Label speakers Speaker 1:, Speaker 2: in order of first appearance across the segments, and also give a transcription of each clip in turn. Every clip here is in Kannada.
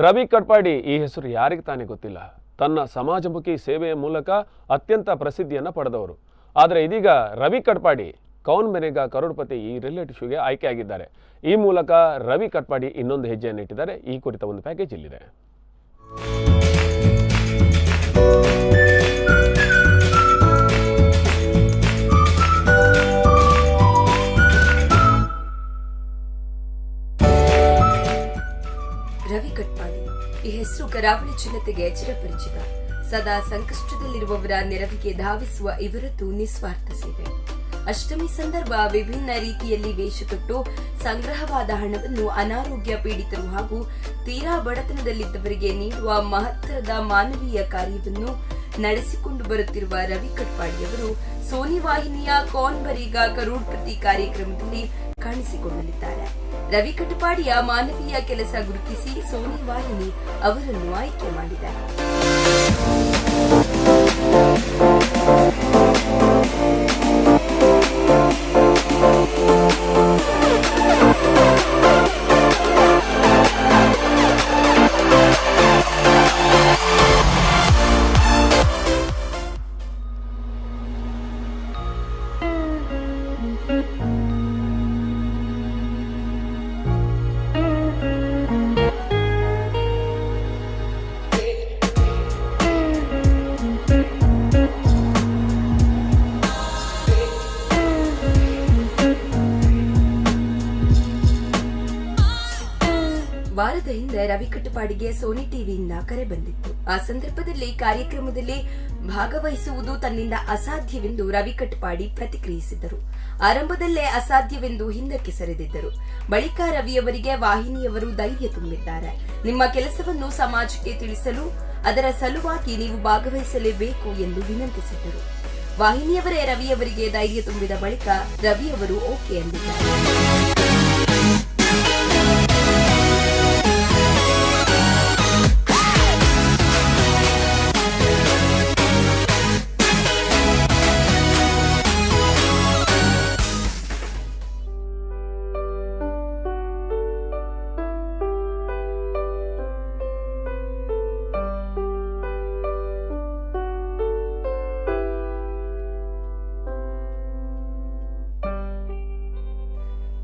Speaker 1: ರವಿ ಕಟ್ಪಾಡಿ ಈ ಹೆಸರು ಯಾರಿಗೆ ತಾನೇ ಗೊತ್ತಿಲ್ಲ. ತನ್ನ ಸಮಾಜಮುಖಿ ಸೇವೆಯ ಮೂಲಕ ಅತ್ಯಂತ ಪ್ರಸಿದ್ಧಿಯನ್ನು ಪಡೆದವರು. ಆದರೆ ಇದೀಗ ರವಿ ಕಟ್ಪಾಡಿ ಕೌನ್ ಬನೇಗಾ ಕರೋಡ್ಪತಿ ಈ ರಿಯಾಲಿಟಿ ಶೋಗೆ ಆಯ್ಕೆಯಾಗಿದ್ದಾರೆ. ಈ ಮೂಲಕ ರವಿ ಕಟ್ಪಾಡಿ ಇನ್ನೊಂದು ಹೆಜ್ಜೆಯನ್ನು ಇಟ್ಟಿದ್ದಾರೆ. ಈ ಕುರಿತ ಒಂದು ಪ್ಯಾಕೇಜ್ ಇಲ್ಲಿದೆ.
Speaker 2: ರವಿ ಕಟ್ಪಾಡಿ ಈ ಹೆಸರು ಕರಾವಳಿ ಜನತೆಗೆ ಚಿರಪರಿಚಿತ. ಸದಾ ಸಂಕಷ್ಟದಲ್ಲಿರುವವರ ನೆರವಿಗೆ ಧಾವಿಸುವ ಇವರದ್ದು ನಿಸ್ವಾರ್ಥ ಸೇವೆ. ಅಷ್ಟಮಿ ಸಂದರ್ಭ ವಿಭಿನ್ನ ರೀತಿಯಲ್ಲಿ ವೇಷ ತೊಟ್ಟು ಸಂಗ್ರಹವಾದ ಹಣವನ್ನು ಅನಾರೋಗ್ಯ ಪೀಡಿತರು ಹಾಗೂ ತೀರಾ ಬಡತನದಲ್ಲಿದ್ದವರಿಗೆ ನೀಡುವ ಮಹತ್ತರದ ಮಾನವೀಯ ಕಾರ್ಯವನ್ನು ನಡೆಸಿಕೊಂಡು ಬರುತ್ತಿರುವ ರವಿ ಕಟ್ಪಾಡಿಯವರು ಸೋನಿ ವಾಹಿನಿಯ ಕೌನ್ ಬನೇಗಾ ಕರೋಡ್ಪತಿ ಕಾರ್ಯಕ್ರಮದಲ್ಲಿ ಕಾಣಿಸಿಕೊಳ್ಳಲಿದ್ದಾರೆ. ರವಿ ಕಟ್ಪಾಡಿಯ ಮಾನವೀಯ ಕೆಲಸ ಗುರುತಿಸಿ ಸೋನಿ ವಾಹಿನಿ ಅವರನ್ನು ಆಯ್ಕೆ ಮಾಡಿದೆ. ವಾರದ ಹಿಂದೆ ರವಿ ಕಟ್ಪಾಡಿಗೆ ಸೋನಿ ಟಿವಿಯಿಂದ ಕರೆ ಬಂದಿತ್ತು. ಆ ಸಂದರ್ಭದಲ್ಲಿ ಕಾರ್ಯಕ್ರಮದಲ್ಲಿ ಭಾಗವಹಿಸುವುದು ತನ್ನಿಂದ ಅಸಾಧ್ಯವೆಂದು ರವಿ ಕಟ್ಪಾಡಿ ಪ್ರತಿಕ್ರಿಯಿಸಿದ್ದರು. ಆರಂಭದಲ್ಲೇ ಅಸಾಧ್ಯವೆಂದು ಹಿಂದಕ್ಕೆ ಸರಿದಿದ್ದರು. ಬಳಿಕ ರವಿಯವರಿಗೆ ವಾಹಿನಿಯವರು ಧೈರ್ಯ ತುಂಬಿದ್ದಾರೆ. ನಿಮ್ಮ ಕೆಲಸವನ್ನು ಸಮಾಜಕ್ಕೆ ತಿಳಿಸಲು ಅದರ ಸಲುವಾಗಿ ನೀವು ಭಾಗವಹಿಸಲೇಬೇಕು ಎಂದು ವಿನಂತಿಸಿದ್ದರು. ವಾಹಿನಿಯವರೇ ರವಿಯವರಿಗೆ ಧೈರ್ಯ ತುಂಬಿದ ಬಳಿಕ ರವಿಯವರು ಓಕೆ ಎಂದಿದ್ದಾರೆ.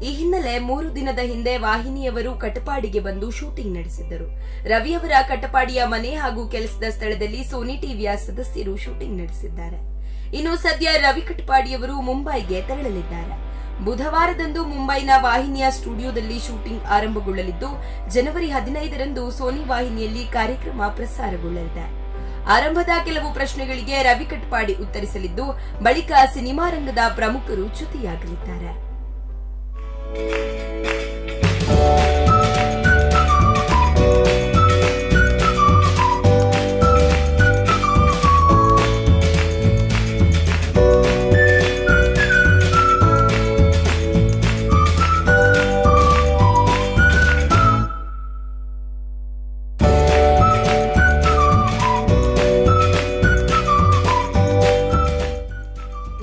Speaker 2: ಈ ಹಿನ್ನೆಲೆ 3 ದಿನದ ಹಿಂದೆ ವಾಹಿನಿಯವರು ಕಟ್ಪಾಡಿಗೆ ಬಂದು ಶೂಟಿಂಗ್ ನಡೆಸಿದ್ದರು. ರವಿಯವರ ಕಟ್ಪಾಡಿಯ ಮನೆ ಹಾಗೂ ಕೆಲಸದ ಸ್ಥಳದಲ್ಲಿ ಸೋನಿ ಟಿವಿಯ ಸದಸ್ಯರು ಶೂಟಿಂಗ್ ನಡೆಸಿದ್ದಾರೆ. ಇನ್ನು ಸದ್ಯ ರವಿ ಕಟ್ಪಾಡಿಯವರು ಮುಂಬೈಗೆ ತೆರಳಲಿದ್ದಾರೆ. ಬುಧವಾರದಂದು ಮುಂಬೈನ ವಾಹಿನಿಯ ಸ್ಟುಡಿಯೋದಲ್ಲಿ ಶೂಟಿಂಗ್ ಆರಂಭಗೊಳ್ಳಲಿದ್ದು ಜನವರಿ 15ರಂದು ಸೋನಿ ವಾಹಿನಿಯಲ್ಲಿ ಕಾರ್ಯಕ್ರಮ ಪ್ರಸಾರಗೊಳ್ಳಲಿದೆ. ಆರಂಭದ ಕೆಲವು ಪ್ರಶ್ನೆಗಳಿಗೆ ರವಿ ಕಟ್ಪಾಡಿ ಉತ್ತರಿಸಲಿದ್ದು ಬಳಿಕ ಸಿನಿಮಾ ರಂಗದ ಪ್ರಮುಖರು ಜೊತೆಯಾಗಲಿದ್ದಾರೆ.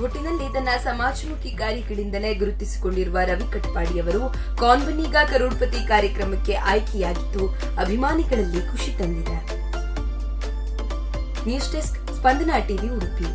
Speaker 2: ಒಟ್ಟಿನಲ್ಲಿ ತನ್ನ ಸಮಾಜಮುಖಿ ಕಾರ್ಯಗಳಿಂದಲೇ ಗುರುತಿಸಿಕೊಂಡಿರುವ ರವಿ ಕಟ್ಪಾಡಿಯವರು ಕೌನ್ ಬನೇಗಾ ಕರೋಡ್ಪತಿ ಕಾರ್ಯಕ್ರಮಕ್ಕೆ ಆಯ್ಕೆಯಾಗಿದ್ದು ಅಭಿಮಾನಿಗಳಲ್ಲಿ ಖುಷಿ ತಂದಿದೆ. ನ್ಯೂಸ್ ಡೆಸ್ಕ್, ಸ್ಪಂದನ ಟಿವಿ, ಉಡುಪಿ.